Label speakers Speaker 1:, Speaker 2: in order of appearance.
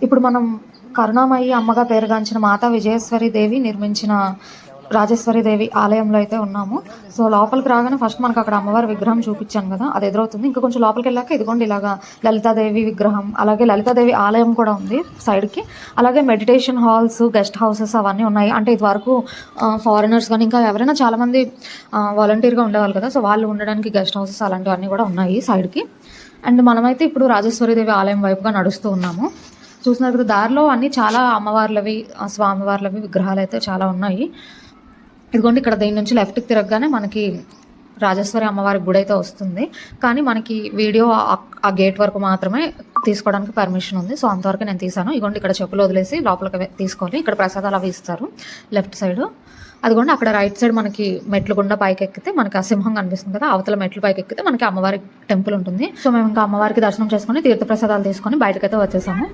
Speaker 1: ఇప్పుడు మనం కరుణామయి అమ్మగా పేరుగాంచిన మాతా విజయేశ్వరి దేవి నిర్మించిన రాజేశ్వరి దేవి ఆలయంలో అయితే ఉన్నాము. సో, లోపలికి రాగానే ఫస్ట్ మనకు అక్కడ అమ్మవారి విగ్రహం చూపించాను కదా, అది ఎదురవుతుంది. ఇంకా కొంచెం లోపలికి వెళ్ళాక ఇదిగోండి ఇలాగా లలితాదేవి విగ్రహం, అలాగే లలితాదేవి ఆలయం కూడా ఉంది సైడ్కి. అలాగే మెడిటేషన్ హాల్స్, గెస్ట్ హౌసెస్ అవన్నీ ఉన్నాయి. అంటే ఇది వరకు ఫారినర్స్ కానీ ఇంకా ఎవరైనా చాలామంది వాలంటీర్గా ఉండేవాళ్ళు కదా, సో వాళ్ళు ఉండడానికి గెస్ట్ హౌసెస్ అలాంటివన్నీ కూడా ఉన్నాయి సైడ్కి. అండ్ మనమైతే ఇప్పుడు రాజేశ్వరిదేవి ఆలయం వైపుగా నడుస్తూ ఉన్నాము. చూస్తున్నారు కదా, దారిలో అన్నీ చాలా అమ్మవార్లవి, స్వామివార్లవి విగ్రహాలు అయితే చాలా ఉన్నాయి. ఇదిగోండి ఇక్కడ దీని నుంచి లెఫ్ట్కి తిరగగానే మనకి రాజేశ్వరి అమ్మవారి గుడి అయితే వస్తుంది. కానీ మనకి వీడియో ఆ గేట్ వరకు మాత్రమే తీసుకోవడానికి పర్మిషన్ ఉంది. సో అంతవరకు నేను తీసాను. ఇదిగోండి ఇక్కడ చెప్పులు వదిలేసి లోపలికి తీసుకోవాలి. ఇక్కడ ప్రసాదాలు అవి ఇస్తారు లెఫ్ట్ సైడ్. అదిగోండి అక్కడ రైట్ సైడ్ మనకి మెట్లు గుండా పైకి ఎక్కితే మనకి ఆ సింహం కనిపిస్తుంది కదా, అవతల మెట్లు పైకి ఎక్కితే మనకి అమ్మవారి టెంపుల్ ఉంటుంది. సో మేము ఇంకా అమ్మవారికి దర్శనం చేసుకొని తీర్థప్రసాదాలు తీసుకొని బయటకైతే వచ్చేసాము.